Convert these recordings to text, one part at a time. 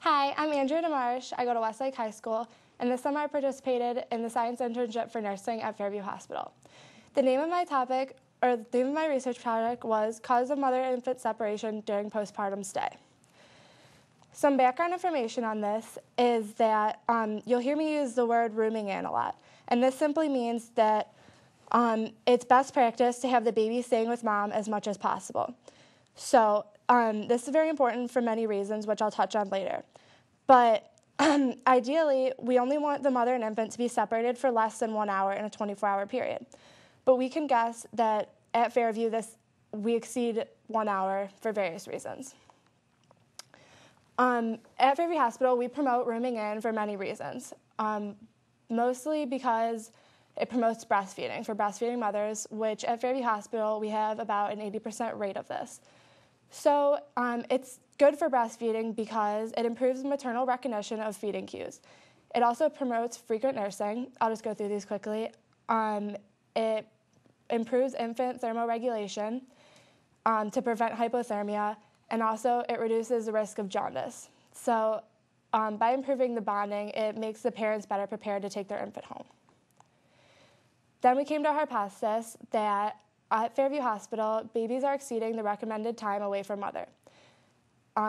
Hi, I'm Andrea DeMarsh. I go to Westlake High School, and this summer I participated in the science internship for nursing at Fairview Hospital. The name of my research project was Cause of Mother-Infant Separation During Postpartum Stay. Some background information on this is that you'll hear me use the word rooming in a lot, and this simply means that it's best practice to have the baby staying with mom as much as possible. So this is very important for many reasons, which I'll touch on later. But ideally, we only want the mother and infant to be separated for less than 1 hour in a 24-hour period. But we can guess that at Fairview, we exceed 1 hour for various reasons. At Fairview Hospital, we promote rooming in for many reasons, mostly because it promotes breastfeeding for breastfeeding mothers, which at Fairview Hospital, we have about an 80% rate of this. So it's good for breastfeeding because it improves maternal recognition of feeding cues. It also promotes frequent nursing. I'll just go through these quickly. It improves infant thermoregulation to prevent hypothermia, and also it reduces the risk of jaundice. So by improving the bonding, it makes the parents better prepared to take their infant home. Then we came to our hypothesis that at Fairview Hospital, babies are exceeding the recommended time away from mother.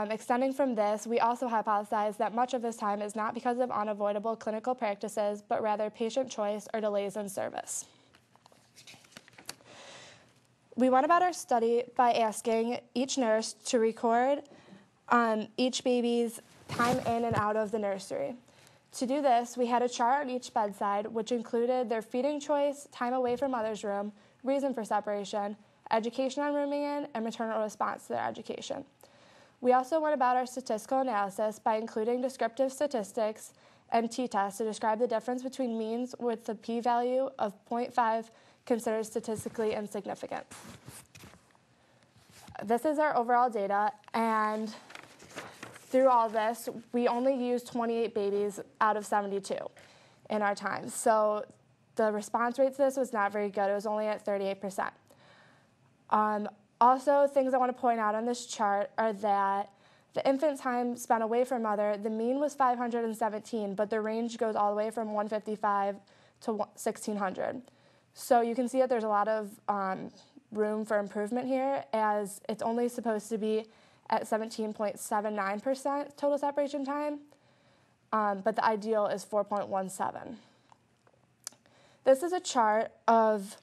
Extending from this, we also hypothesized that much of this time is not because of unavoidable clinical practices, but rather patient choice or delays in service. We went about our study by asking each nurse to record each baby's time in and out of the nursery. To do this, we had a chart on each bedside, which included their feeding choice, time away from mother's room, reason for separation, education on rooming in, and maternal response to their education. We also went about our statistical analysis by including descriptive statistics and t-tests to describe the difference between means with the p-value of 0.5 considered statistically insignificant. This is our overall data, and through all this, we only used 28 babies out of 72 in our time. So the response rate to this was not very good. It was only at 38%. Also, things I want to point out on this chart are that the infant time spent away from mother, the mean was 517, but the range goes all the way from 155 to 1,600. So you can see that there's a lot of room for improvement here, as it's only supposed to be at 17.79% total separation time, but the ideal is 4.17. This is a chart of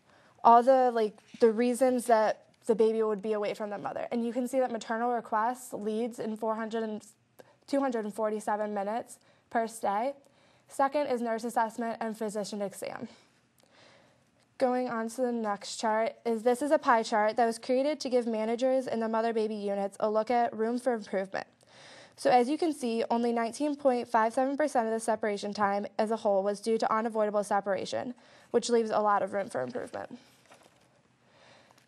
all the reasons that the baby would be away from the mother. And you can see that maternal requests leads in 247 minutes per stay. Second is nurse assessment and physician exam. Going on to the next chart, this is a pie chart that was created to give managers in the mother-baby units a look at room for improvement. So as you can see, only 19.57% of the separation time as a whole was due to unavoidable separation, which leaves a lot of room for improvement.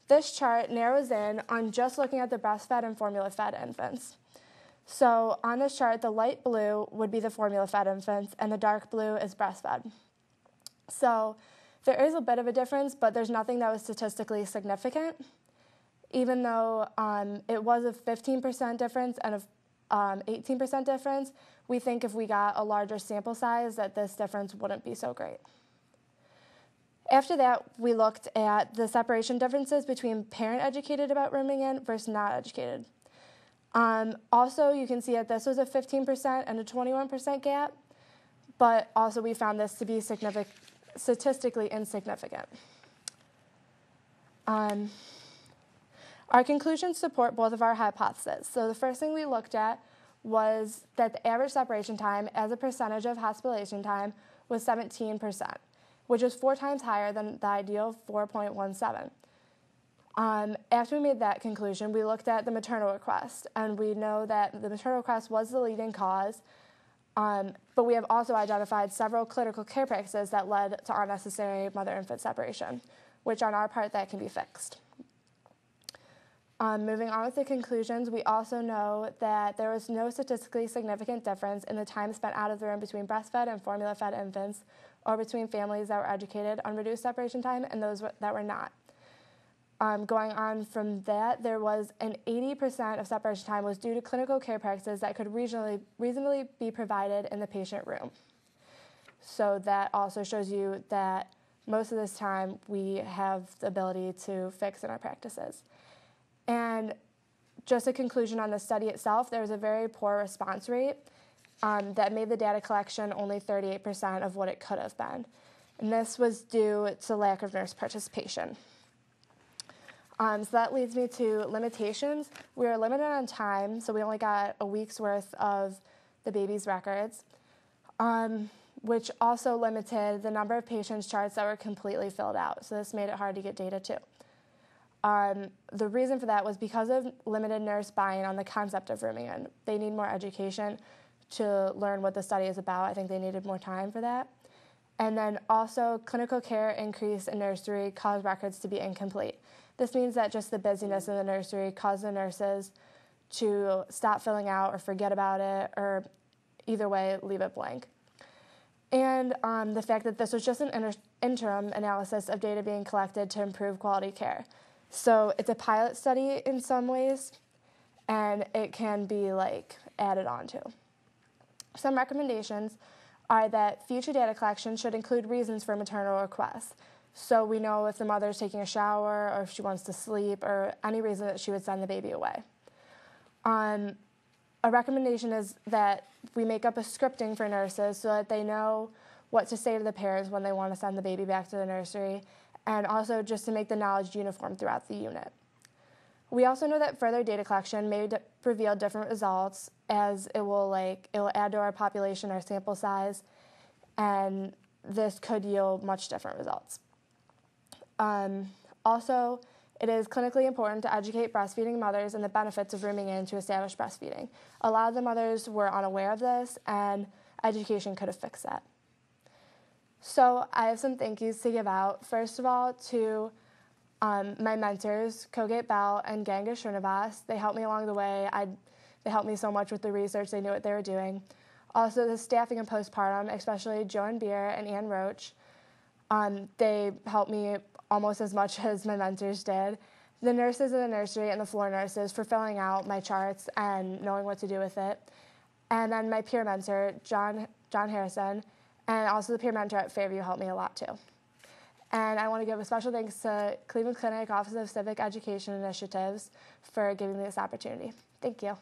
This chart narrows in on just looking at the breastfed and formula-fed infants. So on this chart, the light blue would be the formula-fed infants, and the dark blue is breastfed. So there is a bit of a difference, but there's nothing that was statistically significant, even though it was a 15% difference and a 18% difference. We think if we got a larger sample size that this difference wouldn't be so great. After that, we looked at the separation differences between parent educated about rooming in versus not educated. Also, you can see that this was a 15% and a 21% gap, but also we found this to be statistically insignificant. Our conclusions support both of our hypotheses. So the first thing we looked at was that the average separation time as a percentage of hospitalization time was 17%, which is 4 times higher than the ideal 4.17. After we made that conclusion, we looked at the maternal request, and we know that the maternal request was the leading cause, but we have also identified several clinical care practices that led to unnecessary mother-infant separation, which on our part, that can be fixed. Moving on with the conclusions, we also know that there was no statistically significant difference in the time spent out of the room between breastfed and formula-fed infants, or between families that were educated on reduced separation time and those that were not. Going on from that, there was an 80% of separation time was due to clinical care practices that could reasonably be provided in the patient room. So that also shows you that most of this time we have the ability to fix in our practices. And just a conclusion on the study itself, there was a very poor response rate that made the data collection only 38% of what it could have been. And this was due to lack of nurse participation. So that leads me to limitations. We were limited on time, so we only got a week's worth of the baby's records, which also limited the number of patients' charts that were completely filled out. So this made it hard to get data too. The reason for that was because of limited nurse buy-in on the concept of rooming in. They need more education to learn what the study is about. I think they needed more time for that. And then also clinical care increase in nursery caused records to be incomplete. This means that just the busyness in the nursery caused the nurses to stop filling out or forget about it, or either way, leave it blank. And the fact that this was just an interim analysis of data being collected to improve quality care. So it's a pilot study in some ways, and it can be added on to. Some recommendations are that future data collection should include reasons for maternal requests. So we know if the mother's taking a shower or if she wants to sleep or any reason that she would send the baby away. A recommendation is that we make up a scripting for nurses so that they know what to say to the parents when they want to send the baby back to the nursery, and also just to make the knowledge uniform throughout the unit. We also know that further data collection may reveal different results, as it will add to our population, our sample size, and this could yield much different results. Also, it is clinically important to educate breastfeeding mothers and the benefits of rooming in to establish breastfeeding. A lot of the mothers were unaware of this, and education could have fixed that. So I have some thank yous to give out. First of all, to my mentors, Kogate Bell and Ganga Srinivas. They helped me along the way. They helped me so much with the research. They knew what they were doing. Also, the staffing and postpartum, especially Joan Beer and Ann Roach. They helped me almost as much as my mentors did. The nurses in the nursery and the floor nurses for filling out my charts and knowing what to do with it. And then my peer mentor, John Harrison, and also the peer mentor at Fairview helped me a lot too. And I want to give a special thanks to Cleveland Clinic Office of Civic Education Initiatives for giving me this opportunity. Thank you.